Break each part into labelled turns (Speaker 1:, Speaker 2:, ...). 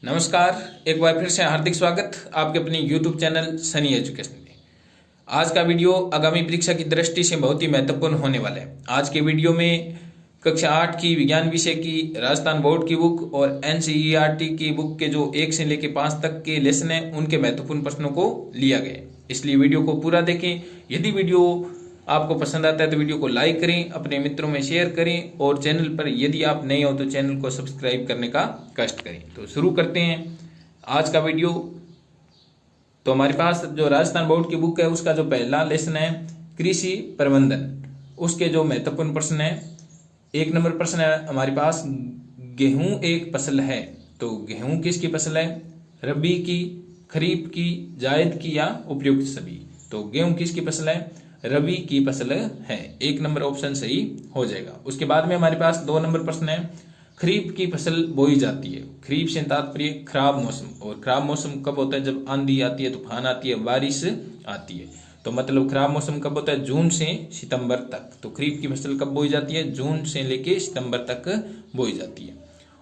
Speaker 1: नमस्कार, एक बार फिर से हार्दिक स्वागत आपके अपने YouTube चैनल सनी एजुकेशन में। आज का वीडियो आगामी परीक्षा की दृष्टि से बहुत ही महत्वपूर्ण होने वाला है। आज के वीडियो में कक्षा 8 की विज्ञान विषय की राजस्थान बोर्ड की बुक और NCERT की बुक के जो 1 से लेकर 5 तक के लेसन हैं उनके महत्वपूर्ण प्रश्नों को लिया गया है, इसलिए वीडियो को पूरा देखें। यदि वीडियो आपको पसंद आता है तो वीडियो को लाइक करें, अपने मित्रों में शेयर करें और चैनल पर यदि आप नए हो तो चैनल को सब्सक्राइब करने का कष्ट करें। तो शुरू करते हैं आज का वीडियो। तो हमारे पास जो राजस्थान बोर्ड की बुक है उसका जो पहला लेसन है कृषि प्रबंधन, उसके जो महत्वपूर्ण प्रश्न है। 1 नंबर प्रश्न है हमारे पास, गेहूं एक फसल है। तो गेहूं किसकी फसल है? रबी की, खरीफ की, जायद की या उपयुक्त सभी। तो गेहूं किसकी फसल है? रबी की फसल है। 1 नंबर ऑप्शन सही हो जाएगा। उसके बाद में हमारे पास 2 नंबर प्रश्न है, खरीफ की फसल बोई जाती है। खरीफ से तात्पर्य खराब मौसम, और खराब मौसम कब होता है? जब आंधी आती है, तूफान आती है, बारिश आती है। तो मतलब खराब मौसम कब होता है? जून से सितंबर तक। तो खरीफ की फसल कब बोई जाती है? जून से लेके सितंबर तक बोई जाती है।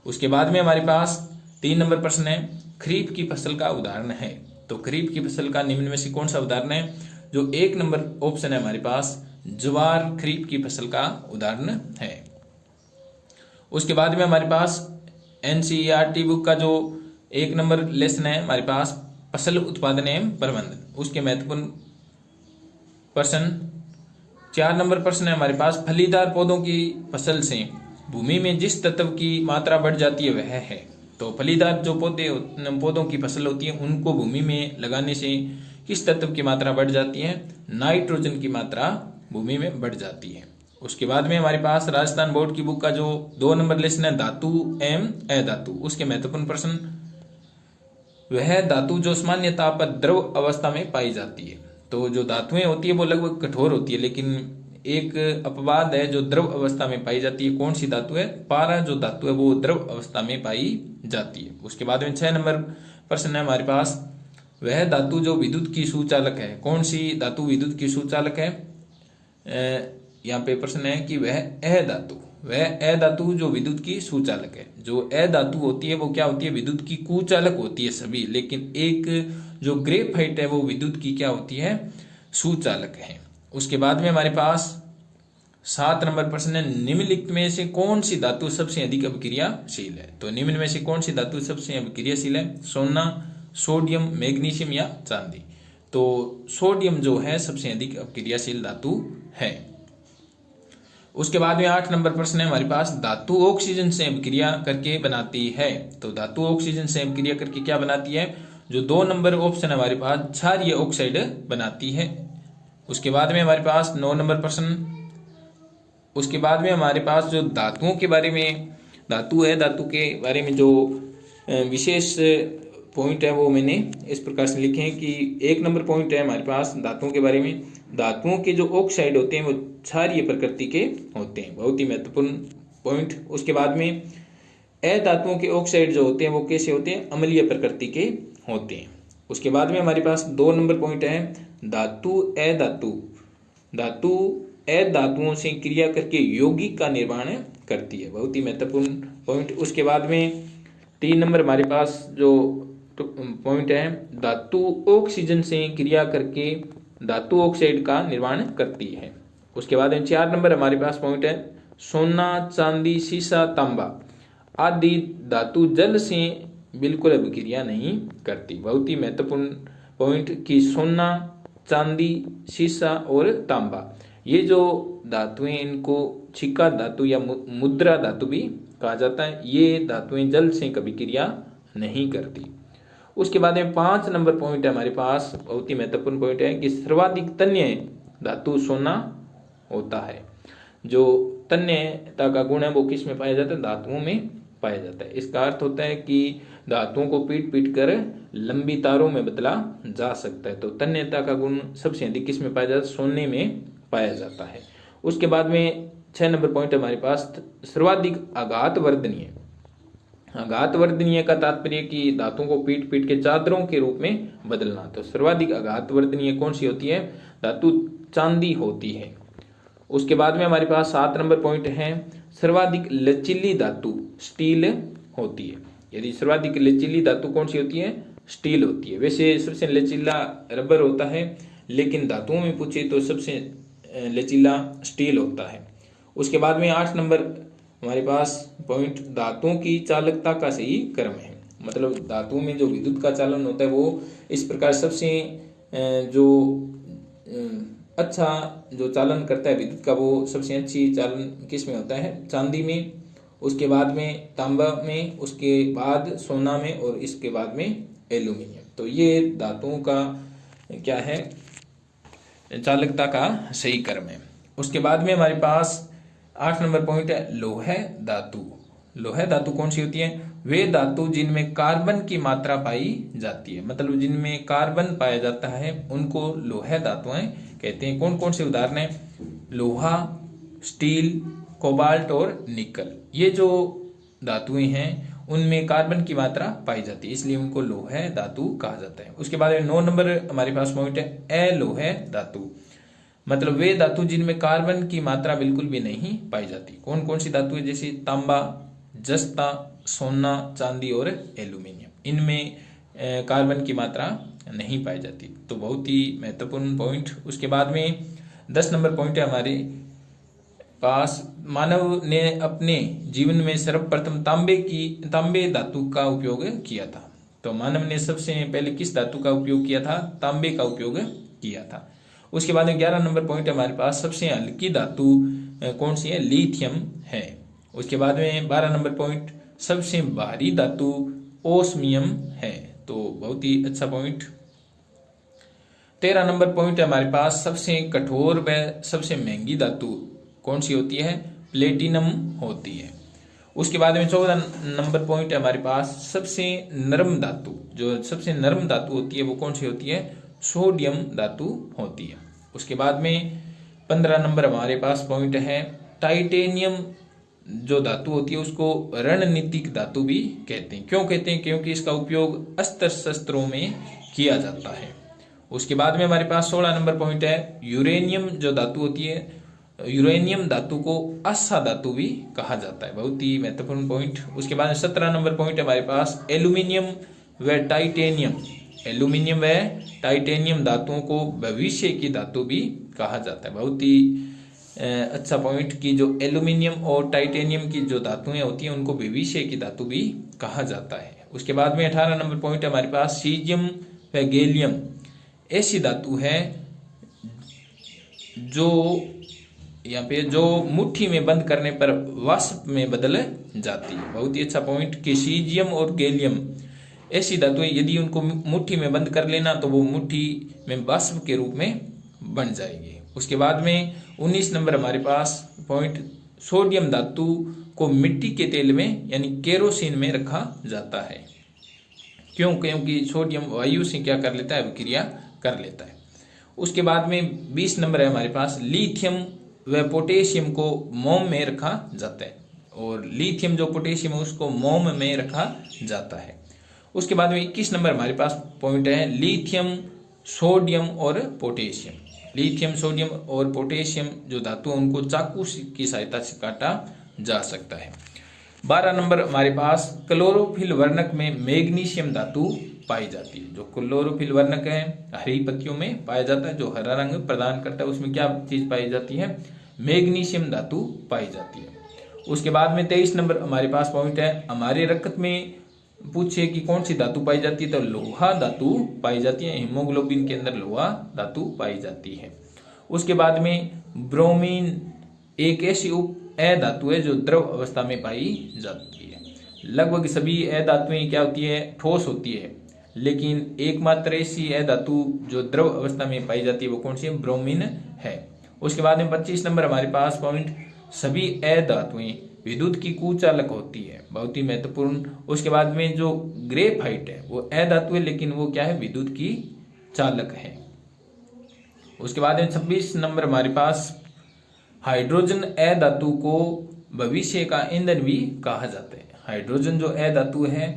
Speaker 1: उसके बाद में हमारे पास 3 नंबर प्रश्न है, खरीफ की फसल का उदाहरण है। तो खरीफ की फसल का निम्न में से कौन सा उदाहरण है? जो 1 नंबर ऑप्शन है हमारे पास, ज्वार खरीफ की फसल का उदाहरण है। उसके बाद में हमारे पास NCERT बुक का जो 1 नंबर लेसन है हमारे पास, फसल उत्पादन एवं प्रबंधन, उसके महत्वपूर्ण प्रश्न। 4 नंबर प्रश्न है हमारे पास, फलीदार पौधों की फसल से भूमि में जिस तत्व की मात्रा बढ़ जाती है वह है। तो फलीदार जो पौधों की फसल होती है उनको भूमि में लगाने से किस तत्व की मात्रा बढ़ जाती है? नाइट्रोजन की मात्रा भूमि में बढ़ जाती है। उसके बाद में हमारे पास राजस्थान बोर्ड की बुक का जो 2 नंबर लेसन है, धातु एवं अधातु, उसके महत्वपूर्ण प्रश्न। वह धातु जो सामान्य ताप पर द्रव अवस्था में पाई जाती है। तो जो धातुएं होती है वो लगभग कठोर होती है, लेकिन एक अपवाद है जो द्रव अवस्था में पाई जाती है। कौन सी धातु है? पारा जो धातु है वो द्रव अवस्था में पाई जाती है। उसके बाद में 6 नंबर प्रश्न है हमारे पास, वह धातु जो विद्युत की सुचालक है। कौन सी धातु विद्युत की सुचालक है? यहाँ पे प्रश्न है कि वह अधातु जो विद्युत की सुचालक है। जो अधातु होती है वो क्या होती है? विद्युत की कुचालक होती है सभी, लेकिन एक जो ग्रेफाइट है वो विद्युत की क्या होती है? सुचालक है। उसके बाद में हमारे पास 7 नंबर प्रश्न है, निम्नलिखित में से कौन सी धातु सबसे अधिक अभिक्रियाशील है? तो निम्न में से कौन सी धातु सबसे अभिक्रियाशील है? सोना, सोडियम, मैग्नीशियम या चांदी। तो सोडियम जो है सबसे अधिक अभिक्रियाशील धातु है। उसके बाद में 8 नंबर प्रश्न है हमारे पास, धातु ऑक्सीजन से अभिक्रिया करके बनाती है। तो धातु ऑक्सीजन से अभिक्रिया करके क्या बनाती है? जो 2 नंबर ऑप्शन है हमारे पास, क्षारीय ऑक्साइड बनाती है। उसके बाद में हमारे पास 9 नंबर प्रश्न। उसके बाद में हमारे पास जो धातुओं के बारे में, धातु के बारे में जो विशेष पॉइंट है वो मैंने इस प्रकार से लिखे हैं कि 1 नंबर पॉइंट है हमारे पास धातुओं के बारे में, धातुओं के जो ऑक्साइड होते हैं वो क्षारीय प्रकृति के होते हैं, बहुत ही महत्वपूर्ण पॉइंट। उसके बाद में अधातुओं के ऑक्साइड जो होते हैं वो कैसे होते हैं? अम्लीय प्रकृति के होते हैं। उसके बाद में हमारे पास 2 नंबर पॉइंट है, धातु अधातुओं से क्रिया करके यौगिक का निर्माण करती है, बहुत ही महत्वपूर्ण पॉइंट। उसके बाद में 3 नंबर हमारे पास जो पॉइंट है, धातु ऑक्सीजन से क्रिया करके धातु ऑक्साइड का निर्माण करती है। उसके बाद 4 नंबर हमारे पास पॉइंट है, सोना, चांदी, सीसा, तांबा आदि धातु जल से बिल्कुल अभिक्रिया नहीं करती, बहुत ही महत्वपूर्ण पॉइंट कि सोना, चांदी, सीसा और तांबा ये जो धातुएं, इनको छिक्का धातु या मुद्रा धातु भी कहा जाता है। ये धातुएं जल से कभी क्रिया नहीं करती। उसके बाद में 5 नंबर पॉइंट है हमारे पास, बहुत ही महत्वपूर्ण पॉइंट है कि सर्वाधिक तन्य धातु सोना होता है। जो तन्यता का गुण है वो किस में पाया जाता है? धातुओं में पाया जाता है। इसका अर्थ होता है कि धातुओं को पीट कर लंबी तारों में बदला जा सकता है। तो तन्यता का गुण सबसे अधिक किस में पाया जाता है? सोने में पाया जाता है। उसके बाद में 6 नंबर पॉइंट हमारे पास, सर्वाधिक आघात वर्धनीय। आघात वर्धनीय का तात्पर्य कि धातुओं को पीट के चादरों के रूप में बदलना। तो सर्वाधिक आघात वर्धनीय कौन सी होती है? धातु चांदी होती है। उसके बाद में हमारे पास 7 नंबर पॉइंट है, सर्वाधिक लचीली धातु स्टील होती है। यदि सर्वाधिक लचीली धातु कौन सी होती है? स्टील होती है। वैसे सबसे लचीला रबर होता है, लेकिन धातुओं में पूछे तो सबसे लचीला स्टील होता है। उसके बाद में 8 नंबर हमारे पास पॉइंट धातुओं की चालकता का सही क्रम है। मतलब धातुओं में जो विद्युत का चालन होता है वो इस प्रकार सबसे जो अच्छा जो चालन करता है विद्युत का, वो सबसे अच्छी चालन किस में होता है? चांदी में, उसके बाद में तांबा में, उसके बाद सोना में, और इसके बाद में एल्यूमिनियम। तो ये धातुओं का क्या है? चालकता का सही क्रम है। उसके बाद में हमारे पास 8 नंबर पॉइंट है लौह धातु। लौह धातु कौन सी होती है? वे धातु जिनमें कार्बन की मात्रा पाई जाती है, मतलब जिनमें कार्बन पाया जाता है उनको लौह धातुएं कहते हैं। कौन कौन से उदाहरण है? लोहा, स्टील, कोबाल्ट और निकल। ये जो धातुएं हैं उनमें कार्बन की मात्रा पाई जाती है, इसलिए उनको लौह धातु कहा जाता है। उसके बाद 9 नंबर हमारे पास पॉइंट है अलोह धातु, मतलब वे धातु जिनमें कार्बन की मात्रा बिल्कुल भी नहीं पाई जाती। कौन कौन सी धातु है? जैसे तांबा, जस्ता, सोना, चांदी और एल्यूमिनियम। इनमें कार्बन की मात्रा नहीं पाई जाती। तो बहुत ही महत्वपूर्ण पॉइंट। उसके बाद में 10 नंबर पॉइंट है हमारे पास, मानव ने अपने जीवन में सर्वप्रथम तांबे धातु का उपयोग किया था। तो मानव ने सबसे पहले किस धातु का उपयोग किया था? तांबे का उपयोग किया था। उसके बाद में 11 नंबर पॉइंट हमारे पास, सबसे हल्की धातु कौन सी है? लिथियम है। उसके बाद में 12 नंबर पॉइंट, सबसे भारी धातु ओस्मियम है। तो बहुत ही अच्छा पॉइंट। 13 नंबर पॉइंट है हमारे पास, सबसे कठोर व सबसे महंगी धातु कौन सी होती है? प्लेटिनम होती है। उसके बाद में 14 नंबर पॉइंट है हमारे पास, सबसे नरम धातु, जो सबसे नरम धातु होती है वो कौन सी होती है? सोडियम धातु होती है। उसके बाद में 15 नंबर हमारे पास पॉइंट है, टाइटेनियम जो धातु होती है उसको रणनीतिक धातु भी कहते हैं। क्यों कहते हैं? क्योंकि इसका उपयोग अस्त्र शस्त्रों में किया जाता है। उसके बाद में हमारे पास 16 नंबर पॉइंट है, यूरेनियम जो धातु होती है, यूरेनियम धातु को आशा धातु भी कहा जाता है। बहुत ही महत्वपूर्ण पॉइंट। उसके बाद 17 नंबर पॉइंट हमारे पास, एल्यूमिनियम व टाइटेनियम। एल्यूमिनियम व टाइटेनियम धातुओं को भविष्य की धातु भी कहा जाता है। बहुत ही अच्छा पॉइंट कि जो एल्यूमिनियम और टाइटेनियम की जो धातुएं होती हैं उनको भविष्य की धातु भी कहा जाता है। उसके बाद में 18 नंबर पॉइंट हमारे पास, सीजियम व गैलियम ऐसी धातु है जो यहाँ पे जो मुट्ठी में बंद करने पर वाष्प में बदल जाती है। बहुत ही अच्छा पॉइंट कि सीजियम और गैलियम ऐसी धातुएं यदि उनको मुट्ठी में बंद कर लेना तो वो मुट्ठी में वाष्प के रूप में बन जाएगी। उसके बाद में 19 नंबर हमारे पास पॉइंट, सोडियम धातु को मिट्टी के तेल में यानी केरोसिन में रखा जाता है। क्यों? क्योंकि सोडियम वायु से क्या कर लेता है? अभिक्रिया कर लेता है। उसके बाद में 20 नंबर है हमारे पास, लिथियम व पोटेशियम को मोम में रखा जाता है, और लिथियम जो पोटेशियम है उसको मोम में रखा जाता है। उसके बाद में 21 नंबर हमारे पास पॉइंट है, लिथियम, सोडियम और पोटेशियम। लिथियम, सोडियम और पोटेशियम जो धातु है उनको चाकू की सहायता से काटा जा सकता है। 12 नंबर हमारे पास, क्लोरोफिल वर्णक में मैग्नीशियम धातु पाई जाती है। जो क्लोरोफिल वर्णक है हरी पत्तियों में पाया जाता है, जो हरा रंग प्रदान करता है, उसमें क्या चीज पाई जाती है? मैग्नीशियम धातु पाई जाती है। उसके बाद में 23 नंबर हमारे पास पॉइंट है, हमारे रक्त में पूछे कि कौन सी धातु पाई जाती है, तो लोहा धातु पाई जाती है। हीमोग्लोबिन के अंदर लोहा धातु पाई जाती है। उसके बाद में ब्रोमीन एक ऐसी धातु है जो द्रव अवस्था में पाई जाती है। लगभग सभी धातुएं क्या होती है? ठोस होती है, लेकिन एकमात्र ऐसी धातु जो द्रव अवस्था में पाई जाती है वो कौन सी है? ब्रोमीन है। उसके बाद में 25 नंबर हमारे पास पॉइंट, सभी धातुएं विद्युत की कुचालक होती है। बहुत ही महत्वपूर्ण। उसके बाद में जो ग्रेफाइट है वो धातु है, लेकिन वो क्या है? विद्युत की चालक है। उसके बाद में 26 नंबर हमारे पास, हाइड्रोजन धातु को भविष्य का ईंधन भी कहा जाता है। हाइड्रोजन जो धातु है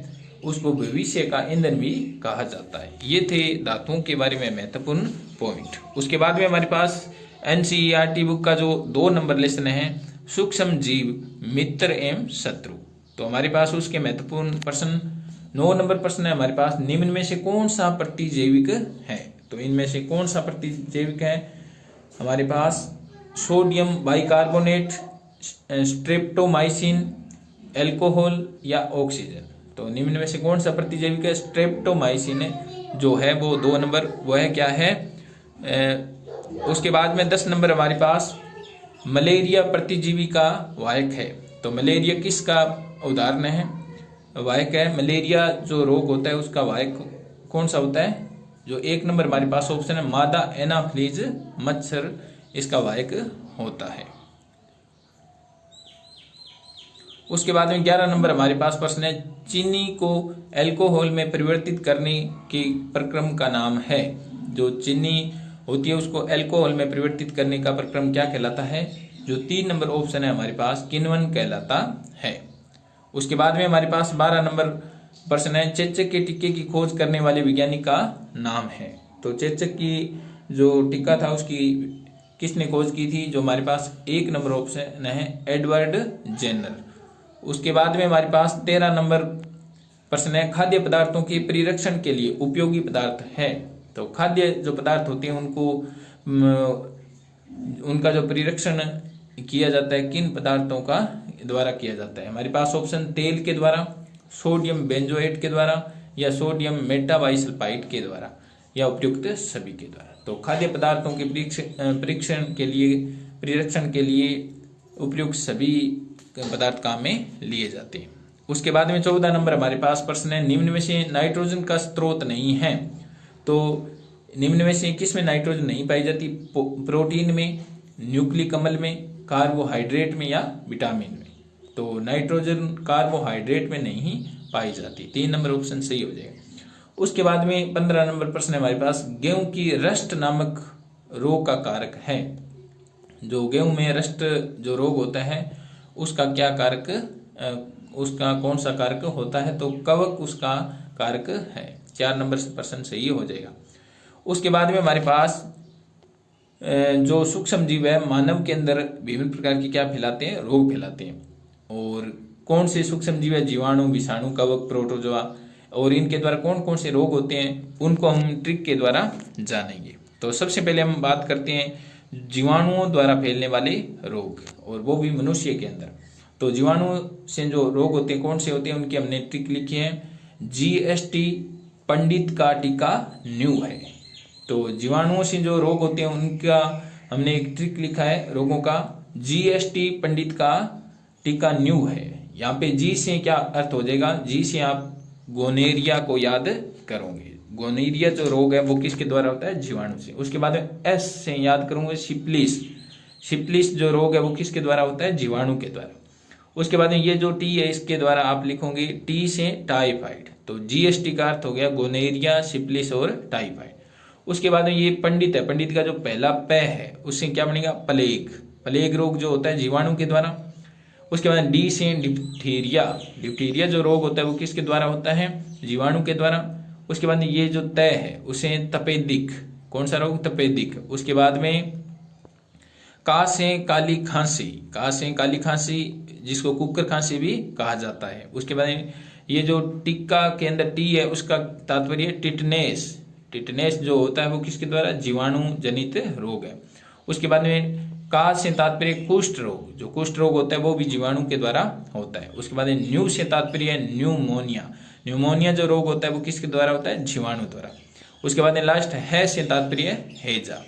Speaker 1: उसको भविष्य का ईंधन भी कहा जाता है। ये थे धातुओं के बारे में महत्वपूर्ण पॉइंट। उसके बाद में हमारे पास NCERT बुक का जो 2 नंबर लेसन है, सूक्ष्म जीव, मित्र एवं शत्रु। तो हमारे पास उसके महत्वपूर्ण प्रश्न 9 नंबर प्रश्न है हमारे पास, निम्न में से कौन सा प्रतिजैविक है? तो इनमें से कौन सा प्रतिजैविक है हमारे पास? सोडियम बाइकार्बोनेट, स्ट्रेप्टोमाइसिन, एल्कोहल या ऑक्सीजन। तो निम्न में से कौन सा प्रतिजैविक है? स्ट्रेप्टोमाइसिन जो है वो 2 नंबर, वो है क्या है। उसके बाद में 10 नंबर हमारे पास मलेरिया प्रतिजीवी का वाहक है। तो मलेरिया किसका उदाहरण है? वाहक है मलेरिया जो रोग होता है उसका वाहक कौन सा होता है? जो 1 नंबर हमारे पास ऑप्शन है मादा एनाफ्लीज मच्छर इसका वाहक होता है। उसके बाद में 11 नंबर हमारे पास प्रश्न है, चीनी को अल्कोहल में परिवर्तित करने के प्रक्रम का नाम है। जो चीनी होती है उसको अल्कोहल में परिवर्तित करने का प्रक्रम क्या कहलाता है? जो 3 नंबर ऑप्शन है हमारे पास किण्वन कहलाता है। उसके बाद में हमारे पास 12 नंबर प्रश्न है, चेचक के टीके की खोज करने वाले वैज्ञानिक का नाम है। तो चेचक की जो टीका था उसकी किसने खोज की थी? जो हमारे पास 1 नंबर ऑप्शन है एडवर्ड जेनर। उसके बाद में हमारे पास 13 नंबर प्रश्न है, खाद्य पदार्थों के परिरक्षण के लिए उपयोगी पदार्थ है। तो खाद्य जो पदार्थ होते हैं उनका जो परिरक्षण किया जाता है किन पदार्थों का द्वारा किया जाता है? हमारे पास ऑप्शन तेल के द्वारा, सोडियम बेंजोएट के द्वारा या सोडियम मेटाबाइसल्फाइड के द्वारा या उपयुक्त सभी के द्वारा। तो खाद्य पदार्थों के परिरक्षण के लिए उपयुक्त सभी पदार्थ काम में लिए जाते हैं। उसके बाद में 14 नंबर हमारे पास प्रश्न है, निम्न में से नाइट्रोजन का स्रोत नहीं है। तो निम्न में से किस में नाइट्रोजन नहीं पाई जाती? प्रोटीन में, न्यूक्लिक अम्ल में, कार्बोहाइड्रेट में या विटामिन में। तो नाइट्रोजन कार्बोहाइड्रेट में नहीं पाई जाती। 3 नंबर ऑप्शन सही हो जाएगा। उसके बाद में 15 नंबर प्रश्न है हमारे पास, गेहूं की रस्ट नामक रोग का कारक है। जो गेहूं में रस्ट जो रोग होता है उसका क्या कारक, उसका कौन सा कारक होता है? तो कवक उसका कारक है। 4 नंबर प्रश्न सही हो जाएगा। उसके बाद में हमारे पास जो सूक्ष्म जीव है मानव के अंदर विभिन्न प्रकार की क्या फैलाते हैं? रोग फैलाते हैं। और कौन से सूक्ष्म जीव है? जीवाणु, विषाणु, कवक, प्रोटोजोआ। और इनके द्वारा कौन कौन से रोग होते हैं उनको हम ट्रिक के द्वारा जानेंगे। तो सबसे पहले हम बात करते हैं जीवाणुओं द्वारा फैलने वाले रोग, और वो भी मनुष्य के अंदर। तो जीवाणु से जो रोग होते हैं कौन से होते हैं उनकी हमने ट्रिक लिखी है। GST पंडित का टीका न्यू है। तो जीवाणुओं से जो रोग होते हैं उनका हमने एक ट्रिक लिखा है रोगों का, GST पंडित का टीका न्यू है। यहाँ पे जी से क्या अर्थ हो जाएगा? जी से आप गोनेरिया को याद करोगे। गोनेरिया जो रोग है वो किसके द्वारा होता है? जीवाणु से। उसके बाद एस से याद करोगे सिप्लिस। सिप्लिस जो रोग है वो किसके द्वारा होता है? जीवाणु के द्वारा। उसके बाद ये जो टी है इसके द्वारा आप लिखोगे टी से टाइफाइड। तो GST का अर्थ हो गया गोनेरिया, सिप्लिस और टाइफाइड। उसके बाद में ये पंडित है, पंडित का जो पहला प है उससे क्या बनेगा? प्लेग। प्लेग रोग जो होता है जीवाणु के द्वारा। उसके बाद डी से डिप्थीरिया। डिप्थीरिया जो रोग होता है वो किसके द्वारा होता है? जीवाणु के द्वारा। उसके बाद ये जो तय है उसे तपेदिक। कौन सा रोग? तपेदिक। उसके बाद में का से काली खांसी। का से काली खांसी जिसको कुकर खांसी भी कहा जाता है। उसके बाद ये जो टिक्का के अंदर टी है उसका तात्पर्य टिटनेस। टिटनेस जो होता है वो किसके द्वारा? जीवाणु जनित रोग है। उसके बाद में का से तात्पर्य कुष्ठ रोग। जो कुष्ठ रोग होता है वो भी जीवाणु के द्वारा होता है। उसके बाद न्यू से तात्पर्य न्यूमोनिया। न्यूमोनिया जो रोग होता है वो किसके द्वारा होता है? जीवाणु द्वारा। उसके बाद लास्ट है से तात्पर्य हैजा।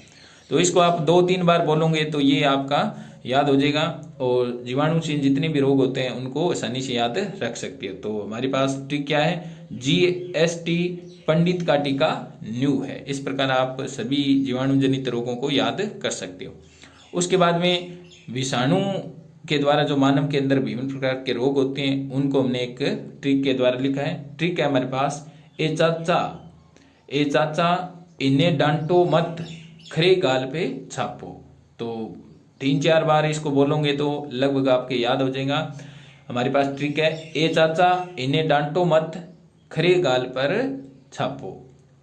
Speaker 1: तो इसको आप 2-3 बार बोलोगे तो ये आपका याद हो जाएगा। और जीवाणु से जितने भी रोग होते हैं उनको आसानी से याद रख सकते हो। तो हमारे पास ट्रिक क्या है? GST पंडित का टीका न्यू है। इस प्रकार आप सभी जीवाणु जनित रोगों को याद कर सकते हो। उसके बाद में विषाणु के द्वारा जो मानव के अंदर विभिन्न प्रकार के रोग होते हैं उनको हमने एक ट्रिक के द्वारा लिखा है। ट्रिक है हमारे पास, ए चाचा इन्हें डांटो मत, खरे गाल पे छापो। तो 3-4 बार इसको बोलोगे तो लगभग आपके याद हो जाएगा। हमारे पास ट्रिक है, ए चाचा इन्हें डांटो मत, खरे गाल पर छापो।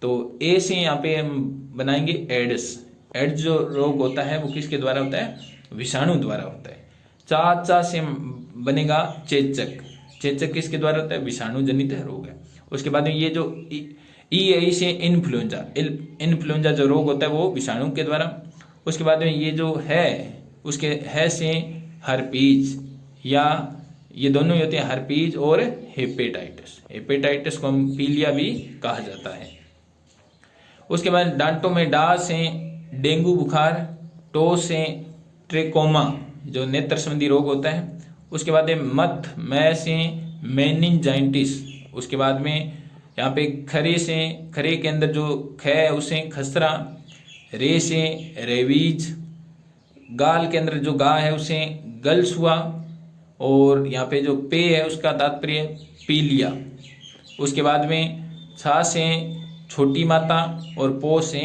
Speaker 1: तो ए से यहाँ पे हम बनाएंगे एड्स। एड्स जो रोग होता है वो किसके द्वारा होता है? विषाणु द्वारा होता है। चाचा से बनेगा चेचक। चेचक किसके द्वारा होता है? विषाणु जनित रोग है। उसके बाद में ये जो ई से इन्फ्लुएंजा जो रोग होता है वो विषाणु के द्वारा। उसके बाद में ये जो है उसके है से हर्पीज, या ये दोनों ही होते हैं, हर्पीज और हेपेटाइटिस को हम पीलिया भी कहा जाता है। उसके बाद दांतों में डा से डेंगू बुखार, टो से ट्रेकोमा जो नेत्र संबंधी रोग होता है। उसके बाद मथ मै से मेनिंजाइटिस। उसके बाद में यहाँ पे खरे के अंदर जो ख है उसे खसरा, रे से रेवीज, गाल के अंदर जो गा है उसे गलसुआ, और यहाँ पे जो पे है उसका तात्पर्य पीलिया। उसके बाद में छा से छोटी माता और पो से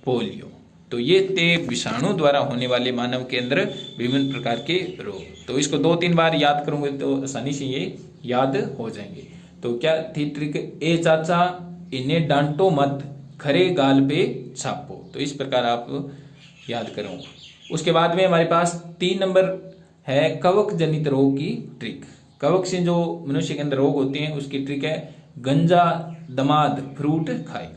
Speaker 1: पोलियो। तो ये थे विषाणु द्वारा होने वाले मानव के अंदर विभिन्न प्रकार के रोग। तो इसको 2-3 बार याद करोगे तो आसानी से ये याद हो जाएंगे। तो क्या थी ट्रिक? ए चाचा इन्हें डांटो मत, खरे गाल पे छापो। तो इस प्रकार आप याद करो। उसके बाद में हमारे पास 3 नंबर है कवक जनित रोग की ट्रिक। कवक से जो मनुष्य के अंदर रोग होते हैं उसकी ट्रिक है गंजा दमाद फ्रूट खाए।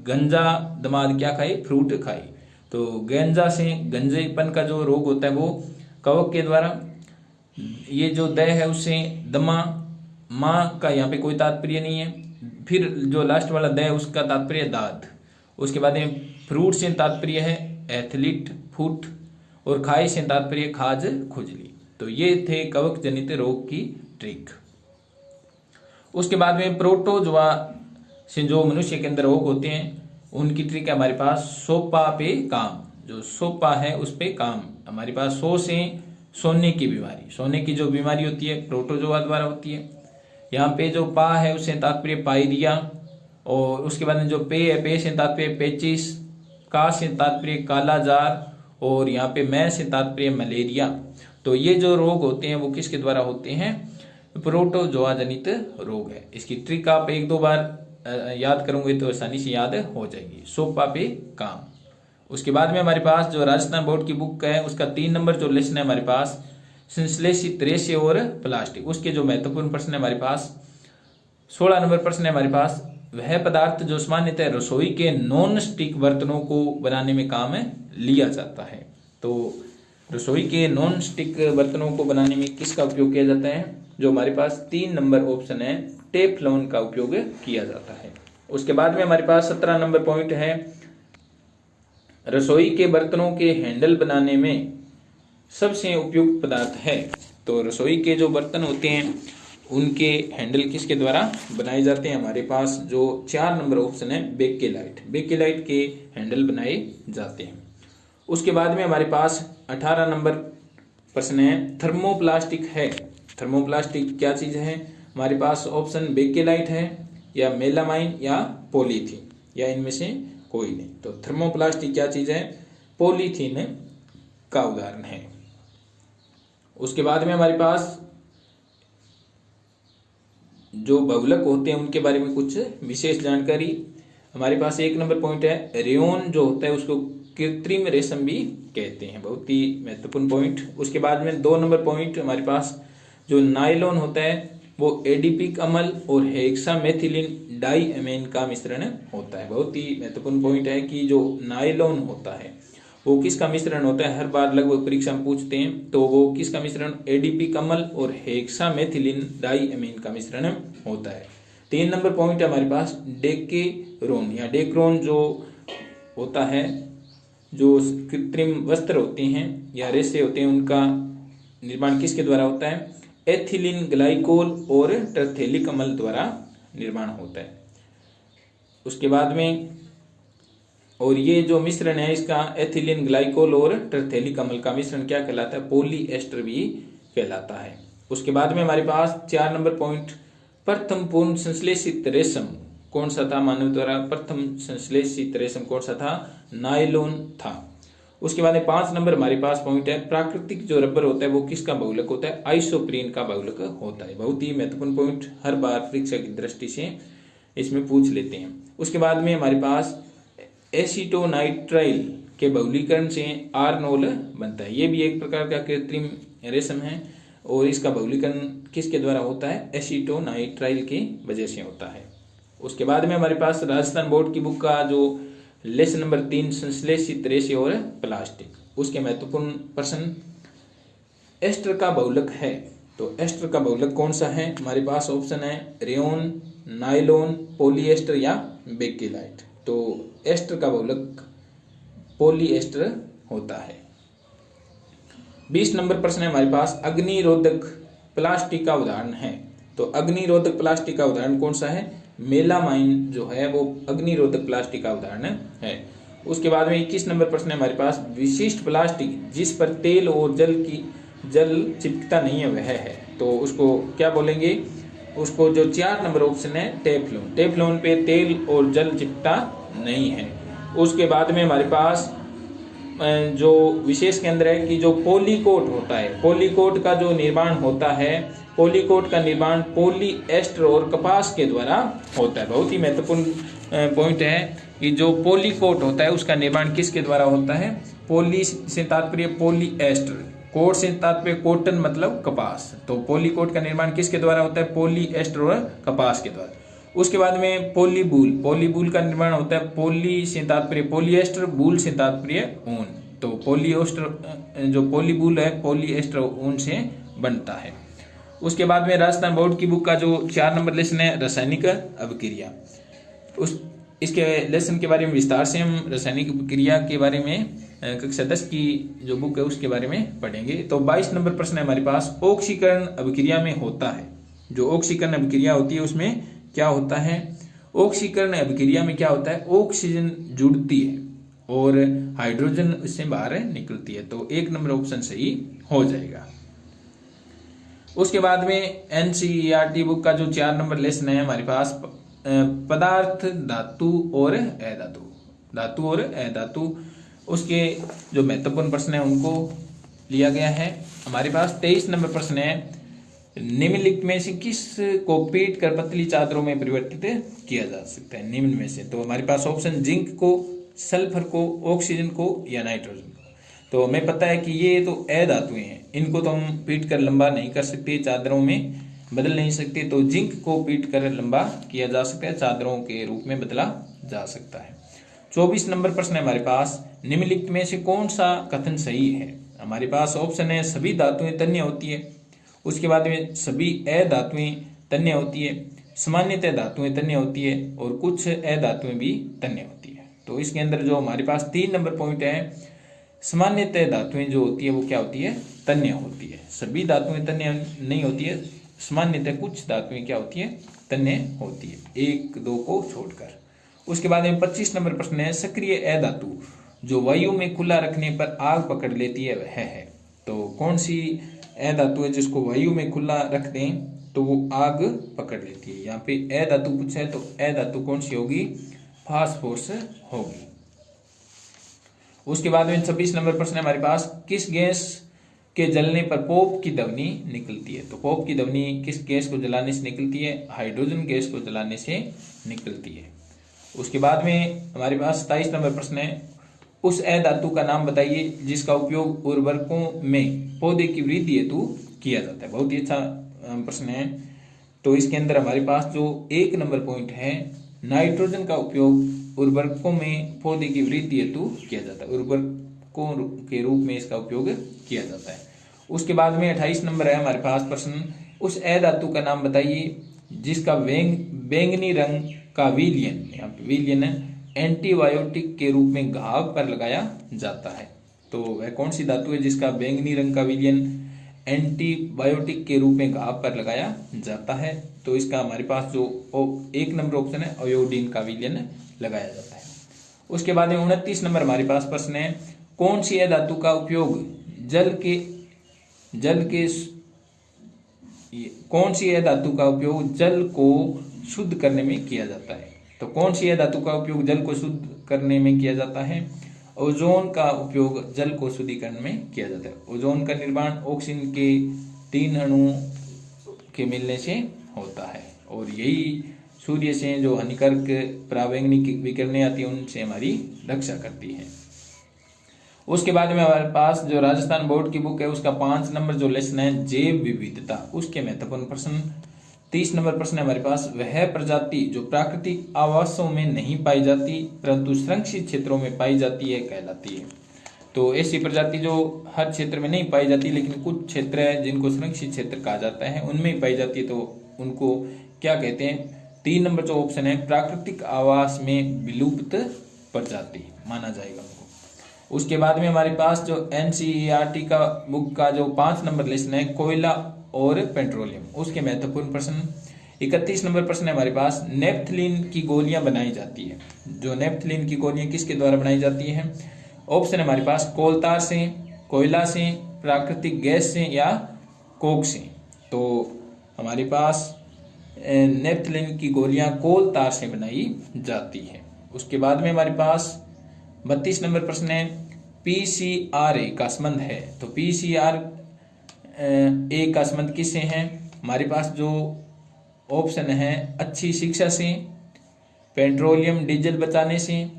Speaker 1: गंजा दमाद क्या खाए? फ्रूट खाए। तो गंजा से गंजेपन का जो रोग होता है वो कवक के द्वारा। ये जो द है उससे दमा, माँ का यहाँ पे कोई तात्पर्य नहीं है। फिर जो लास्ट वाला द है उसका तात्पर्य दांत। उसके बाद में फ्रूट से तात्पर्य है एथलीट फुट, और खाए से तात्पर्य खाज खुजली। तो ये थे कवक जनित रोग की ट्रिक। उसके बाद में प्रोटोजोआ से जो मनुष्य के अंदर रोग होते हैं उनकी ट्रिक है हमारे पास सोपा पे काम। जो सोपा है उस पे काम। हमारे पास सो से सोने की बीमारी, सोने की जो बीमारी होती है प्रोटोजोआ द्वारा होती है। यहाँ पे जो पा है उससे तात्पर्य पायरिया, और उसके बाद में जो पे है पे से तात्पर्य पेचिस, का से तात्पर्य कालाजार, और यहाँ पे मैं से तात्पर्य मलेरिया। तो ये जो रोग होते हैं वो किसके द्वारा होते हैं? प्रोटोजोआ जनित रोग है। इसकी ट्रिक आप 1-2 बार याद करोगे तो आसानी से याद हो जाएगी। सोपा पे काम। उसके बाद में हमारे पास जो राजस्थान बोर्ड की बुक है उसका 3 नंबर जो लेसन है हमारे पास संश्लेषित रेशे और प्लास्टिक। उसके जो महत्वपूर्ण प्रश्न है हमारे पास 16 नंबर प्रश्न है हमारे पास, वह पदार्थ जो सामान्यतः रसोई के नॉन स्टिक बर्तनों को बनाने में काम लिया जाता है। तो रसोई के नॉन स्टिक बर्तनों को बनाने में किसका उपयोग किया जाता है? जो हमारे पास 3 नंबर ऑप्शन है टेफ्लॉन का उपयोग किया जाता है। उसके बाद में हमारे पास 17 नंबर पॉइंट है रसोई के बर्तनों के हैंडल बनाने में सबसे उपयुक्त पदार्थ है। तो रसोई के जो बर्तन होते हैं उनके हैंडल किसके द्वारा बनाए जाते हैं? हमारे पास जो 4 नंबर ऑप्शन है बेकेलाइट के हैंडल बनाए जाते हैं। उसके बाद में हमारे पास 18 नंबर प्रश्न है थर्मोप्लास्टिक है। थर्मोप्लास्टिक क्या चीज है? हमारे पास ऑप्शन बेकेलाइट है, या मेलामाइन, या पॉलीथीन, या इनमें से कोई नहीं। तो थर्मोप्लास्टिक क्या चीज है? पॉलीथीन का उदाहरण है। उसके बाद में हमारे पास जो बहुलक होते हैं उनके बारे में कुछ विशेष जानकारी। हमारे पास 1 नंबर पॉइंट है रेयोन जो होता है उसको कृत्रिम रेशम भी कहते हैं, बहुत ही महत्वपूर्ण पॉइंट। उसके बाद में 2 नंबर पॉइंट हमारे पास जो नायलॉन होता है वो एडिपिक अम्ल और हेक्सामेथिलीन डाइअमीन का मिश्रण होता है। बहुत ही महत्वपूर्ण पॉइंट है कि जो नायलॉन होता है वो किसका मिश्रण होता है? हर बार लगभग परीक्षा में पूछते हैं। तो वो किसका मिश्रण? एडिपिक अम्ल और हेक्सामेथिलीन डाइअमीन का मिश्रण होता है। 3 नंबर पॉइंट है हमारे पास डेकेरोन या डेक्रोन जो होता है, जो कृत्रिम वस्त्र होते हैं या रेशे होते हैं उनका निर्माण किसके द्वारा होता है? एथिलीन ग्लाइकोल और टर्थेलिक अम्ल द्वारा निर्माण होता है। उसके बाद में और ये जो मिश्रण है इसका एथिलीन ग्लाइकोल और टर्थेलिक अम्ल का मिश्रण क्या कहलाता है? पॉलीएस्टर भी कहलाता है। उसके बाद में हमारे पास 4 नंबर पॉइंट प्रथम पूर्ण संश्लेषित रेशम कौन सा था? मानव द्वारा प्रथम संश्लेषित रेशम कौन सा था? नायलॉन था। उसके बाद में 5 नंबर हमारे पास पॉइंट है प्राकृतिक जो रबर होता है वो किसका बहुलक होता है? आइसोप्रीन का बहुलक होता है। बहुत ही महत्वपूर्ण पॉइंट, हर बार परीक्षा की दृष्टि से इसमें पूछ लेते हैं। उसके बाद में हमारे पास एसीटोनाइट्राइल के बहुलीकरण से आर्नोल बनता है। ये भी एक प्रकार का कृत्रिम रेशम है। और इसका बहुलीकरण किसके द्वारा होता है? एसीटोनाइट्राइल की वजह से होता है। उसके बाद में हमारे पास राजस्थान बोर्ड की बुक का जो लेसन नंबर 3 संश्लेषित रेशे और प्लास्टिक, उसके महत्वपूर्ण प्रश्न एस्टर का बहुलक है। तो एस्टर का बहुलक कौन सा है? हमारे पास ऑप्शन है रेयोन, नायलॉन, पॉलीएस्टर या बेकेलाइट। तो एस्टर का बहुलक पॉलीएस्टर होता है। 20 नंबर प्रश्न है हमारे पास अग्निरोधक प्लास्टिक का उदाहरण है। तो अग्निरोधक प्लास्टिक का उदाहरण कौन सा है? मेलामाइन जो है वो अग्निरोधक प्लास्टिक का उदाहरण है। उसके बाद में 21 नंबर प्रश्न है हमारे पास विशिष्ट प्लास्टिक जिस पर तेल और जल चिपकता नहीं है वह है। तो उसको क्या बोलेंगे? उसको जो 4 नंबर ऑप्शन है टेफ्लॉन। टेफ्लॉन पे तेल और जल चिपकता नहीं है। उसके बाद में हमारे पास जो विशेष केंद्र है कि जो पॉलीकोट होता है, पॉलीकोट का जो निर्माण होता है, पॉलीकोट का निर्माण पॉलीएस्टर और कपास के द्वारा होता है। बहुत ही महत्वपूर्ण पॉइंट है कि जो पॉलीकोट होता है उसका निर्माण किसके द्वारा होता है? पॉली से तात्पर्य पॉलीएस्टर, कोट से तात्पर्य कॉटन मतलब कपास। तो पॉलीकोट का निर्माण किसके द्वारा होता है? पॉलीएस्टर और कपास के द्वारा। उसके बाद में पॉलीबूल, पॉलीबूल का निर्माण होता है पॉली से तात्पर्य पॉलीएस्टर, बूल से तात्पर्य ऊन। तो पॉलीएस्टर जो पॉलीबूल है पॉलीएस्टर ऊन से बनता है। उसके बाद में राजस्थान बोर्ड की बुक का जो 4 नंबर लेसन है रासायनिक अभिक्रिया, इसके लेसन के बारे में विस्तार से हम रासायनिक अभिक्रिया के बारे में कक्षा 10 की जो बुक है उसके बारे में पढ़ेंगे। तो 22 नंबर प्रश्न है हमारे पास ऑक्सीकरण अभिक्रिया में होता है। जो ऑक्सीकरण अभिक्रिया होती है उसमें क्या होता है? ऑक्सीकरण अभिक्रिया में क्या होता है? ऑक्सीजन जुड़ती है और हाइड्रोजन इससे बाहर निकलती है। तो 1 नंबर ऑप्शन सही हो जाएगा। उसके बाद में एनसीईआरटी बुक का जो 4 नंबर लेसन है हमारे पास पदार्थ, धातु और अधातु, धातु और अधातु, उसके जो महत्वपूर्ण प्रश्न है उनको लिया गया है। हमारे पास 23 नंबर प्रश्न है निम्नलिखित में से किस को पीट कर पतली चादरों में परिवर्तित किया जा सकता है? निम्न में से तो हमारे पास ऑप्शन जिंक को, सल्फर को, ऑक्सीजन को या नाइट्रोजन को। तो हमें पता है कि ये तो अधातुएं हैं, इनको तो हम पीट कर लंबा नहीं कर सकते, चादरों में बदल नहीं सकते। तो जिंक को पीट कर लंबा किया जा सकता है, चादरों के रूप में बदला जा सकता है। 24 नंबर प्रश्न है हमारे पास निम्नलिखित में से कौन सा कथन सही है? हमारे पास ऑप्शन है सभी धातुएं तन्य होती है, उसके बाद में सभी अधातुएं तन्य होती है, सामान्यतः धातुएं तन्य होती है और कुछ अधातुएं भी तन्य होती है। तो इसके अंदर जो हमारे पास 3 नंबर पॉइंट है, सामान्यतः धातुएं जो होती है वो क्या होती है? तन्य होती है। सभी धातुएं तन्य नहीं होती है, सामान्यतः कुछ धातुएं क्या होती है? तन्य होती है, 1-2 को छोड़कर। उसके बाद में 25 नंबर प्रश्न है सक्रिय अधातु जो वायु में खुला रखने पर आग पकड़ लेती है वह है। तो कौन सी अधातु है जिसको वायु में खुला रख दें तो वो आग पकड़ लेती है? यहाँ पे अधातु पूछा है तो अधातु कौन सी होगी? फास्फोरस होगी। उसके बाद में 26 नंबर प्रश्न है हमारे पास किस गैस के जलने पर पोप की ध्वनि निकलती है? तो पोप की ध्वनि किस गैस को जलाने से निकलती है? हाइड्रोजन गैस को जलाने से निकलती है। उसके बाद में हमारे पास 27 नंबर प्रश्न है उस अधातु का नाम बताइए जिसका उपयोग उर्वरकों में पौधे की वृद्धि हेतु किया जाता है। बहुत ही अच्छा प्रश्न है। तो इसके अंदर हमारे पास जो 1 नंबर पॉइंट है नाइट्रोजन का उपयोग उर्वरकों में पौधे की वृद्धि हेतु किया जाता है, उर्वरकों के रूप में इसका उपयोग किया जाता है। उसके बाद में 28 नंबर है हमारे पास प्रश्न उस अधातु का नाम बताइए जिसका बैंगनी रंग का विलयन, यहाँ पे विलयन है, एंटीबायोटिक के रूप में घाव पर लगाया जाता है। तो वह कौन सी धातु है जिसका बैंगनी रंग का विलयन एंटीबायोटिक के रूप में घाव पर लगाया जाता है? तो इसका हमारे पास जो 1 नंबर ऑप्शन है आयोडीन का विलयन लगाया जाता है। उसके बाद में 29 नंबर हमारे पास प्रश्न है कौन सी धातु का उपयोग कौन सी धातु का उपयोग जल को शुद्ध करने में किया जाता है? तो कौन सी धातु का उपयोग जल को शुद्ध करने में किया जाता है? ओजोन का उपयोग जल को शुद्धिकरण में किया जाता है। ओजोन का निर्माण ऑक्सीजन के 3 अणुओं के मिलने से होता है और यही सूर्य से जो हानिकारक पराबैंगनी विकिरणें आती है उनसे हमारी रक्षा करती है। उसके बाद में हमारे पास जो राजस्थान बोर्ड की बुक है उसका 5 नंबर जो लेसन है जैव विविधता, उसके महत्वपूर्ण प्रश्न। 30 नंबर प्रश्न है हमारे पास, वह प्रजाति जो प्राकृतिक आवासों में नहीं पाई जाती परंतु संरक्षित क्षेत्रों में पाई जाती है कहलाती है। तो ऐसी प्रजाति जो हर क्षेत्र में नहीं पाई जाती लेकिन कुछ क्षेत्र है जिनको संरक्षित क्षेत्र कहा जाता है उनमें ही पाई जाती है, तो उनको क्या कहते हैं। 3 नंबर जो ऑप्शन है प्राकृतिक आवास में विलुप्त प्रजाति माना जाएगा उनको। उसके बाद में हमारे पास जो एनसीईआरटी का बुक का जो 5 नंबर लेसन है कोयला और पेट्रोलियम, उसके महत्वपूर्ण प्रश्न। 31 नंबर प्रश्न है हमारे पास, नेफ्थलीन की गोलियां बनाई जाती है, जो नेफ्थलीन की गोलियां किसके द्वारा बनाई जाती है। ऑप्शन है हमारे पास कोलतार से, कोयला से, प्राकृतिक गैस से या कोक से। तो हमारे पास नेफ्थलीन की गोलियां कोलतार से बनाई जाती है। उसके बाद में हमारे पास 32 नंबर प्रश्न है, पीसीआरए का संबंध है, तो पीसीआरए का संबंध किससे है। हमारे पास जो ऑप्शन है अच्छी शिक्षा से, पेट्रोलियम डीजल बचाने से,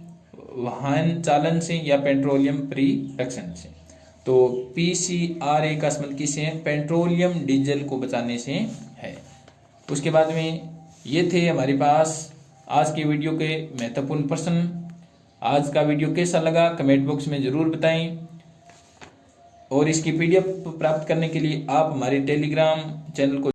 Speaker 1: वाहन चालन से या पेट्रोलियम प्रोडक्शन से। तो पीसीआरए का संबंध किससे है, पेट्रोलियम डीजल को बचाने से है। उसके बाद में ये थे हमारे पास आज के वीडियो के महत्वपूर्ण प्रश्न। आज का वीडियो कैसा लगा कमेंट बॉक्स में जरूर बताएं, और इसकी पीडीएफ प्राप्त करने के लिए आप हमारे टेलीग्राम चैनल को